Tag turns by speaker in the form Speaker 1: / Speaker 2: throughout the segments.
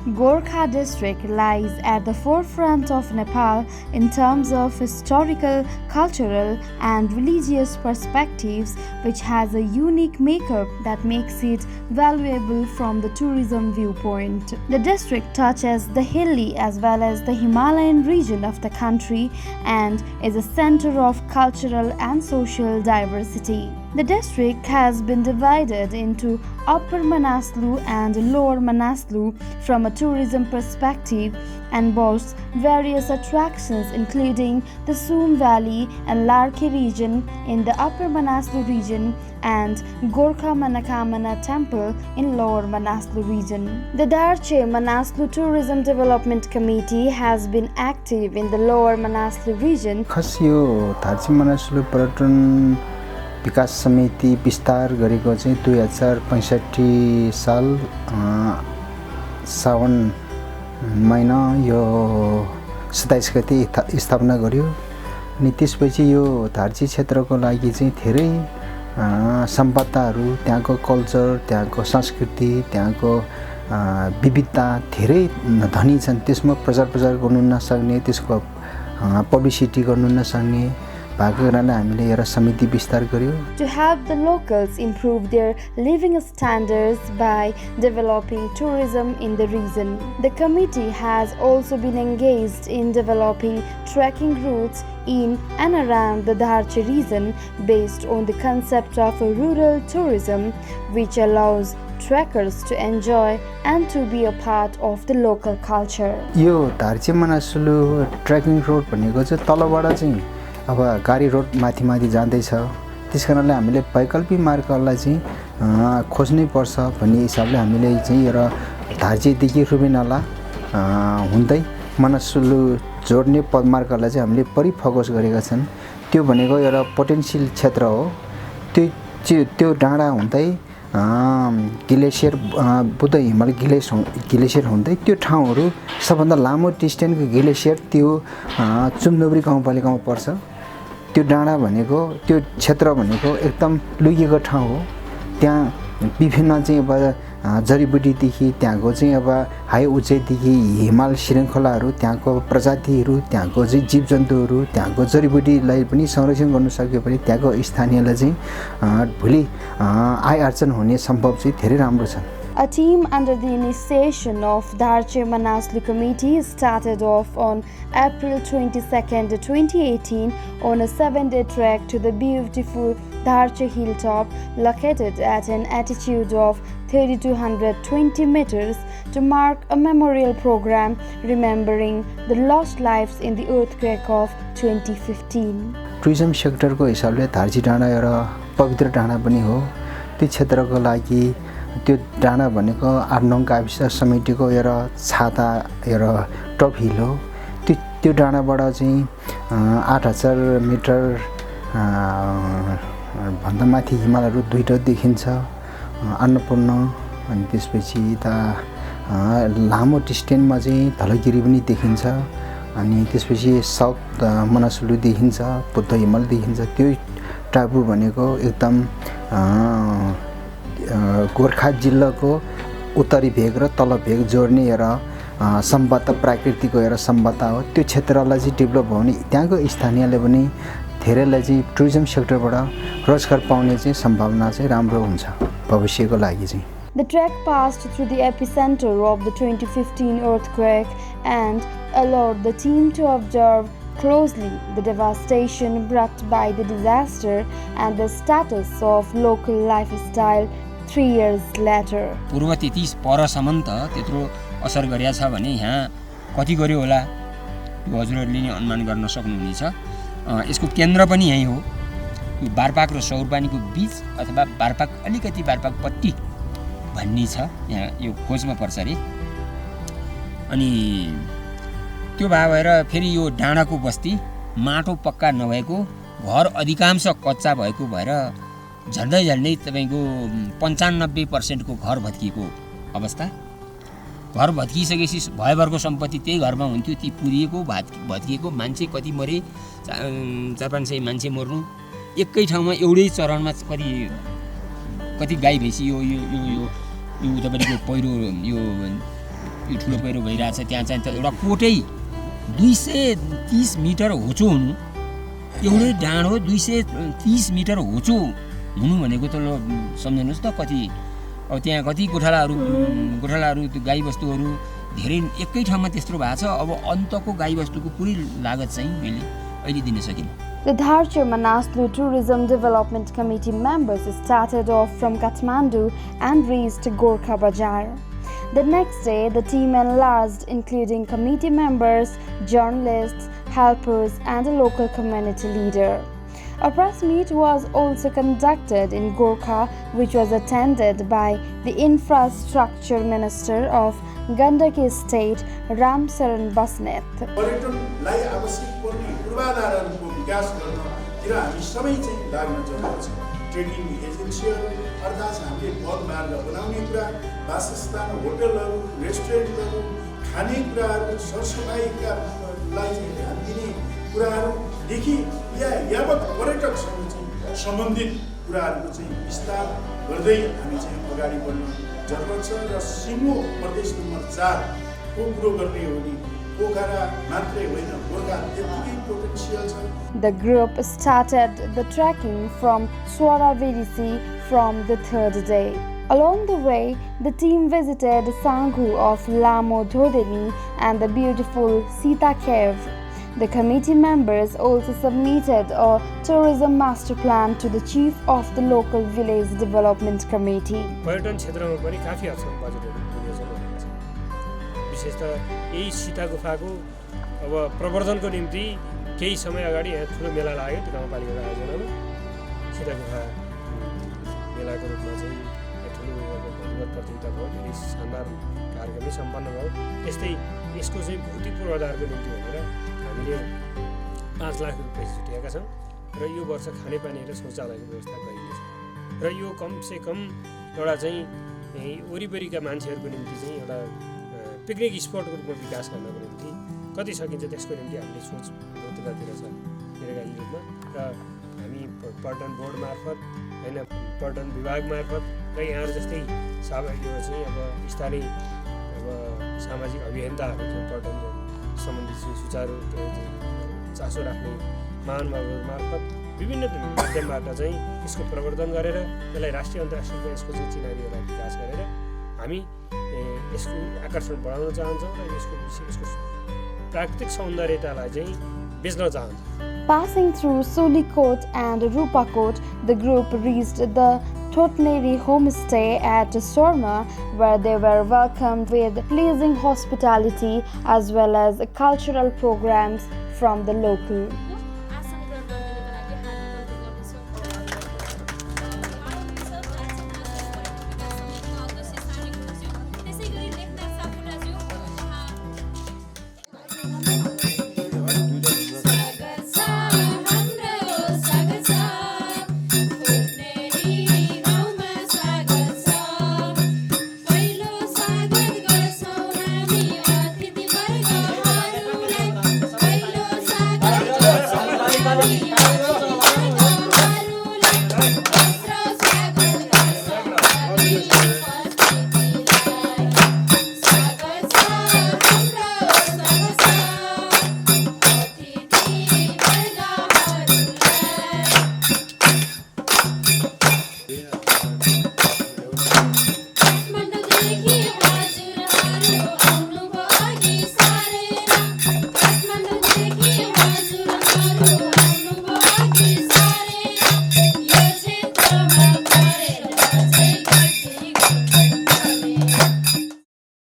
Speaker 1: Gorkha district lies at the forefront of Nepal in terms of historical, cultural, and religious perspectives, which has a unique makeup that makes it valuable from the tourism viewpoint. The district touches the hilly as well as the Himalayan region of the country and is a center of cultural and social diversity. The district has been divided into Upper Manaslu and Lower Manaslu from a tourism perspective and boasts various attractions including the Soom Valley and Larke region in the Upper Manaslu region and Gorkha Manakamana Temple in Lower Manaslu region. The Dharche Manaslu Tourism Development Committee has been active in the Lower Manaslu region.
Speaker 2: खास यो धार्चे मनसलु पर्यटन विकास समिति विस्तार गरेको चाहिँ 2065 साल साउन महिना यो 27 गते स्थापना गर्यो अनि त्यसपछि यो धार्चे क्षेत्रको लागि चाहिँ धेरै सम्पदाहरू त्यहाँको कल्चर त्यहाँको संस्कृति त्यहाँको विविधता धेरै धनी छन् त्यसमा प्रचार गर्नु नसक्ने त्यसको पब्लिसिटी गर्नु नसक्ने भएको कारणले हामीले एउटा समिति विस्तार गर्यो
Speaker 1: to help the locals improve their living standards by developing tourism in the region. The committee has also been engaged in developing trekking routes in and around the Dharche region based on the concept of rural tourism, which allows trekkers to enjoy and to be a part of the local culture.
Speaker 2: यो धार्चे मनसलु trekking road भनेको चाहिँ तलबाट चाहिँ अब गाडी road माथि जाँदैछ त्यसकारणले हामीले वैकल्पिक मार्गलाई चाहिँ खोज्नै पर्छ भन्ने हिसाबले हामीले चाहिँ एउटा धार्चेदेखि रुबेनाला हुँदै मनसलु जोड्ने मार्गलाई चाहिँ हामीले बढी फोकस गरेका छन् त्यो भनेको एउटा पोटेन्शियल क्षेत्र हो त्यो डाँडा हुँदै ग्लेसियर बुद्ध हिमाल ग्लेसियर हुँदै त्यो ठाउँहरू सबभन्दा लामो डिस्टेन्सको ग्लेसियर त्यो चुम्दुब्री गाउँपालिकामा पर्छ त्यो डाँडा भनेको त्यो क्षेत्र भनेको एकदम लुकेको ठाउँ हो त्यहाँ विभिन्न चाहिँ अब जडीबुटीदेखि त्यहाँको चाहिँ अब हाई उचाइदेखि हिमाल श्रृङ्खलाहरू त्यहाँको प्रजातिहरू त्यहाँको चाहिँ जीवजन्तुहरू त्यहाँको जडीबुटीलाई पनि संरक्षण गर्न सक्यो भने त्यहाँको स्थानीयलाई चाहिँ भोलि आय आर्जन हुने सम्भव चाहिँ धेरै राम्रो छ
Speaker 1: A team under the initiation of Dharche Manaslu Committee started off on April 22nd, 2018 on a 7-day trek to the beautiful Dharche hilltop located at an altitude of 3,220 meters to mark a memorial program remembering the lost lives in the earthquake of 2015.
Speaker 2: Tourism सेक्टरको हिसाबले धार्चे डाँडा एउटा पवित्र डाँडा पनि हो त्यो क्षेत्रको लागि त्यो डाँडा भनेको 8-9 गाविस समितिको एउटा छाता एउटा टप हिल हो त्यो डाँडाबाट चाहिँ 8,000 मिटर भन्दा माथि हिमालहरू दुईटा देखिन्छ अन्नपूर्ण अनि त्यसपछि यता लामो डिस्टेन्समा चाहिँ धौलागिरी पनि देखिन्छ अनि त्यसपछि साउथ मनसलु देखिन्छ बुद्ध हिमाल देखिन्छ त्यो टापु भनेको एकदम गोर्खा जिल्लाको उत्तरी भेग र तल्लो भेग जोड्ने एउटा सम्पदा प्राकृतिक एउटा सम्पदा हो त्यो क्षेत्रलाई चाहिँ डेभलप हुने त्यहाँको स्थानीयले पनि धेरैलाई चाहिँ टुरिज्म सेक्टरबाट रोजगार पाउने चाहिँ सम्भावना चाहिँ राम्रो हुन्छ भविष्यको लागि चाहिँ
Speaker 1: The trek passed through the epicenter of the 2015 earthquake and allowed the team to observe closely the devastation brought by the disaster and the status of local lifestyle 3 years later.
Speaker 3: पूर्व त्यति परसम्म त त्यत्रो असर गरिया छ भने यहाँ कति गर्यो होला यो हजुरहरूले नै अनुमान गर्न सक्नुहुनेछ यसको केन्द्र पनि यही हो यो बारपाक र सौरपानीको बीच अथवा बारपाक अलिकति बारपाक पट्टी भन्ने छ यहाँ यो खोजमा पर्छ रे अनि त्यो भएर फेरि यो डाँडाको बस्ती माटो पक्का नभएको घर अधिकांश कच्चा भएको भएर झन्डै तपाईको 95% को घर भत्किएको अवस्था घर भत्किसकेपछि भयभरको सम्पत्ति त्यही घरमा हुन्थ्यो ती पुरिएको भत्किएको मान्छे कति मरे 400-500 मान्छे मर्नु एकै ठाउँमा एउटै चरणमा कति गाई भैँसी यो तपाईको पहिरो यो यो ठुलो पहिरो भइरहेछ त्यहाँ चाहिँ एउटा कोटै 230 मिटर होचो हुनु, एउटै डाँडो 230 मिटर होचो हुनु भनेको त ल सम्झनुहोस् त कति, अब त्यहाँ कति गोठालाहरू त्यो गाईबस्तुहरू धेरै एकै ठाउँमा त्यस्तो भएको छ। अब अन्तको गाईबस्तुको पुरै लागत चाहिँ मैले अहिले दिन सकिनँ।
Speaker 1: The Dharche Manaslu Tourism Development Committee members started off from Kathmandu and reached Gorkha Bazar. The next day, the team enlarged, including committee members, journalists, helpers, and a local community leader. A press meet was also conducted in Gorkha, which was attended by the Infrastructure Minister of Gandaki State, Ram Saran Basnet.
Speaker 4: पर्यटनलाई आवश्यक पर्ने पूर्वाधारहरूको विकास गर्नतिर हामी सबै चाहिँ लाग्न जरुरी छ। ट्रेकिङ एजेन्सीहरू अर्थात् हामीले पदमार्ग बनाउने कुरा, वासस्थान, होटलहरू, रेस्टुरेन्टहरू, खानेकुराहरू, सरसफाइका लागि ध्यान दिने कुराहरूदेखि यावत पर्यटकसँग चाहिँ सम्बन्धित कुराहरूको चाहिँ विस्तार गर्दै हामी चाहिँ अगाडि बढ्न जरुरत छ। र सिङ्गो प्रदेश नम्बर 4 को कुरो गर्ने हो भने पोखरा मात्रै होइन, गोर्खा त्यतिकै पोटेन्सियल छ।
Speaker 1: The group started the trekking from Swanra from the third day. Along the way, the team visited Sanghu of Lamo Dhodeni and the beautiful Sita Cave. The committee members also submitted a tourism master plan to the chief of the local village development committee.
Speaker 5: पर्यटन क्षेत्रमा पनि काफी हदसम्म बजेटहरू पुगेको छ भनेको छ। विशेष त यही सीता गुफाको अब प्रवर्धनको निम्ति केही समय अगाडि यहाँ ठुलो मेला लाग्यो त्यो गाउँपालिकाको आयोजनामा। सीता गुफा मेलाको रूपमा चाहिँ ठुलो भलिबल प्रतियोगिता भयो, धेरै शानदार कार्यक्रम सम्पन्न भयो। त्यस्तै यसको चाहिँ भौतिक पूर्वाधारको निम्ति भनेर हामीले 5 लाख रुपियाँ छुट्याएका छौँ र यो वर्ष खानेपानी र शौचालयको व्यवस्था गरिनेछ। र यो कमसे कम एउटा चाहिँ वरिपरिका मान्छेहरूको निम्ति चाहिँ एउटा पिकनिक स्पटको रूपमा विकास गर्नको निम्ति कति सकिन्छ त्यसको निम्ति हामीले सोच त्यतातिर छ दीर्घकालीन रूपमा। र हामी पर्यटन बोर्ड मार्फत होइन, पर्यटन विभाग मार्फत र यहाँहरू जस्तै यो चाहिँ अब स्थानीय अब सामाजिक अभियन्ताहरू चाहिँ पर्यटन सम्बन्धी सुचारू चासो राख्ने महानुभावहरू मार्फत विभिन्न माध्यमबाट चाहिँ यसको प्रवर्धन गरेर यसलाई राष्ट्रिय अन्तर्राष्ट्रिय यसको चाहिँ चिनारीहरूलाई विकास गरेर हामी यसको आकर्षण बढाउन चाहन्छौँ र यसको प्राकृतिक सौन्दर्यतालाई चाहिँ बेच्न चाहन्छौँ।
Speaker 1: Passing through Solikot and Rupakot, the group reached the Totneri homestay at Swanra, where they were welcomed with pleasing hospitality as well as cultural programs from the local.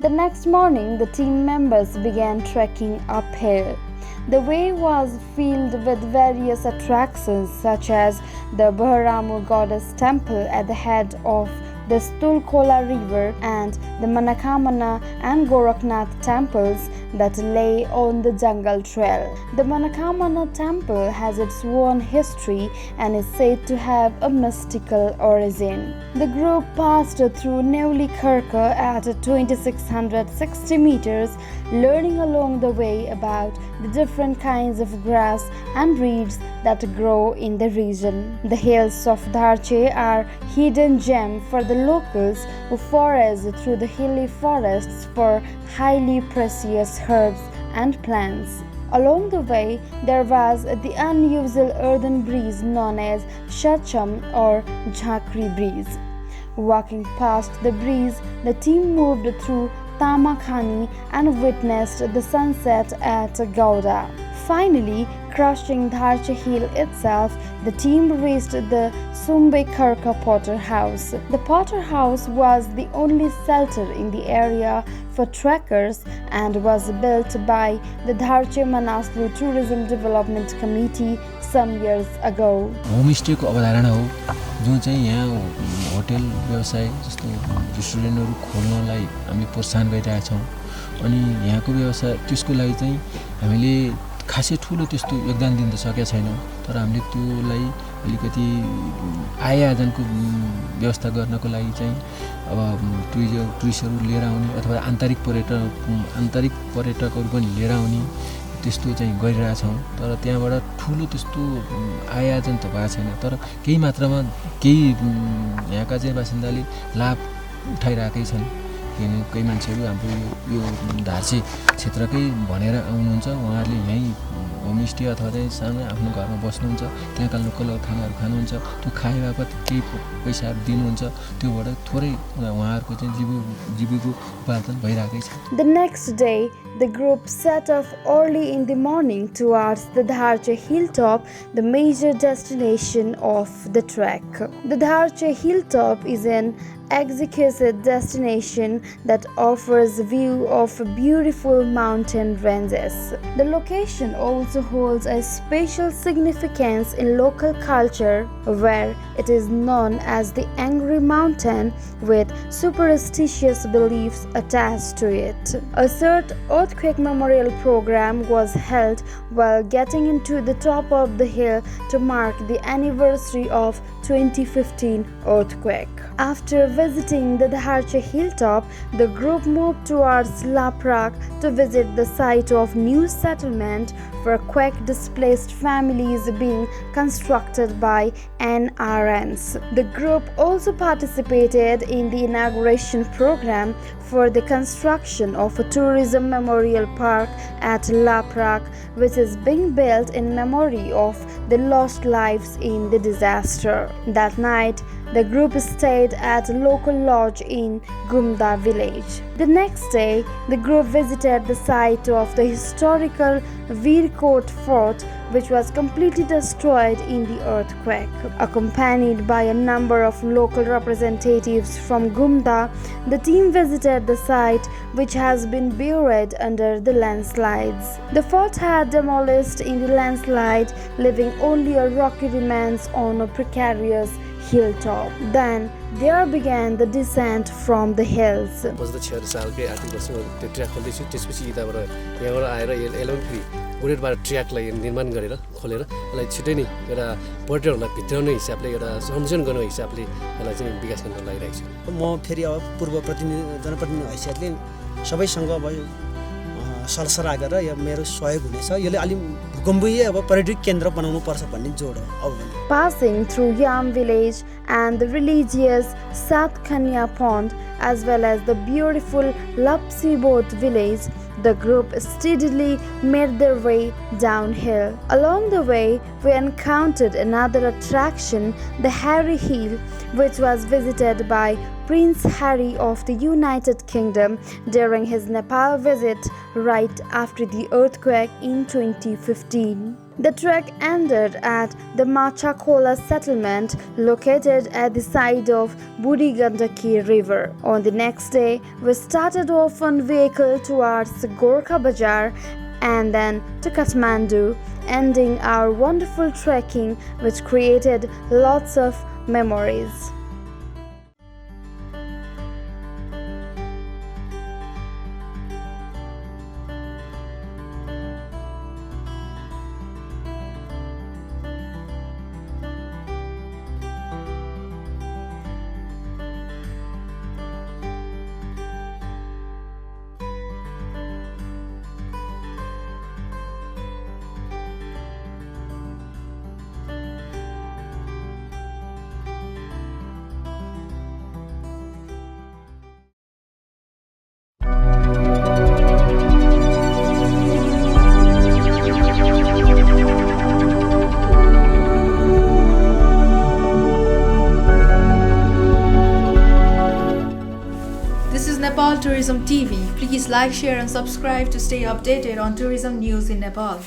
Speaker 1: The next morning, the team members began trekking uphill. The way was filled with various attractions such as the Baharamu goddess temple at the head of the Stulkola river and the Manakamana and Gorakhnath temples that lay on the jungle trail. The Manakamana temple has its own history and is said to have a mystical origin. The group passed through Nevli Khurka at 2660 meters, learning along the way about the different kinds of grass and reeds that grow in the region. The hills of Dharche are hidden gem for the locals who forage through the hilly forests for highly precious herbs and plants. Along the way, there was the unusual earthen breeze known as Shacham or Jhakri breeze. Walking past the breeze, the team moved through Tamakhani and witnessed the sunset at Gauda. Finally, crossing Dharche Hill itself, the team reached the Sumbe-Karka Potter House. The Potter House was the only shelter in the area for trekkers and was built by the Dharche Manaslu Tourism Development Committee some years ago.
Speaker 6: होमस्टेको अवधारणा हो जुन चाहिँ यहाँ hotel व्यवसाय जस्तो रेस्टुरेन्टहरू खोल्नलाई हामी प्रोत्साहन गरिरहेका छौँ अनि यहाँको व्यवसाय त्यसको लागि चाहिँ हामीले खासै ठुलो त्यस्तो योगदान दिन त सकेका छैनौँ तर हामीले त्योलाई अलिकति आय आर्जनको व्यवस्था गर्नको लागि चाहिँ अब टुरिस्टहरू लिएर आउने अथवा आन्तरिक पर्यटकहरू पनि लिएर आउने त्यस्तो चाहिँ गरिरहेछौँ तर त्यहाँबाट ठुलो त्यस्तो आय आर्जन त भएको छैन तर केही मात्रामा केही यहाँका चाहिँ बासिन्दाले लाभ उठाइरहेकै छन् किनभने कोही मान्छेहरू हाम्रो यो धार्चे क्षेत्रकै भनेर आउनुहुन्छ उहाँहरूले यहीँ होमस्टे अथवा चाहिँ सानो आफ्नो घरमा बस्नुहुन्छ त्यहाँका लोकल खानाहरू खानुहुन्छ त्यो खाए बापत केही पैसाहरू दिनुहुन्छ त्योबाट थोरै उहाँहरूको चाहिँ जीविकोपार्जन भइरहेकै छ.
Speaker 1: The next day, the group set off early in the morning towards the Dharche hilltop, the major destination of the trek. The Dharche hilltop is an exquisite destination that offers a view of beautiful mountain ranges. The location also holds a special significance in local culture where it is known as the Angry Mountain with superstitious beliefs attached to it. A third earthquake memorial program was held while getting into the top of the hill to mark the anniversary of 2015 earthquake. After visiting the Dharche hilltop, the group moved towards Laprak to visit the site of new settlement for quake-displaced families being constructed by NRNs. The group also participated in the inauguration program for the construction of a tourism memorial park at Laprak, which is being built in memory of the lost lives in the disaster. That night, the group stayed at a local lodge in Gumda village. The next day, the group visited the site of the historical Virkot fort, which was completely destroyed in the earthquake. Accompanied by a number of local representatives from Gumda, the team visited the site, which has been buried under the landslides. The fort had demolished in the landslide, leaving only a rocky remains on a precarious hilltop. Then there began the descent from the hills.
Speaker 7: पछिल्लो 6 सालकै आर्थिक वर्षमा त्यो track खोल्दैछु त्यसपछि यहाँबाट आएर यसलाई फेरि बुलेटबाट ट्र्याकलाई निर्माण गरेर खोलेर यसलाई छिटै नै एउटा पर्यटकहरूलाई भित्राउने हिसाबले एउटा संरक्षण गर्ने हिसाबले यसलाई चाहिँ विकास गर्न लागिरहेको छु.
Speaker 8: म फेरि अब पूर्व जनप्रतिनिधि हैसियतले सबैसँग अब सरसराह गरेर यो मेरो सहयोग हुनेछ. यसले अलि भूकम्पीय अब पर्यटक केन्द्र बनाउनु पर्छ भन्ने जोड हो.
Speaker 1: Passing through Yam village and the religious Satkanya pond as well as the beautiful Lapsibot village, the group steadily made their way downhill. Along the way, we encountered another attraction, the Harry Hill, which was visited by Prince Harry of the United Kingdom during his Nepal visit right after the earthquake in 2015. The trek ended at the Machhakhola settlement located at the side of Budi Gandaki river. On the next day, we started off on vehicle towards Gorkha Bazaar and then to Kathmandu, ending our wonderful trekking which created lots of memories.
Speaker 9: Nepal Tourism TV. Please like, share and subscribe to stay updated on tourism news in Nepal.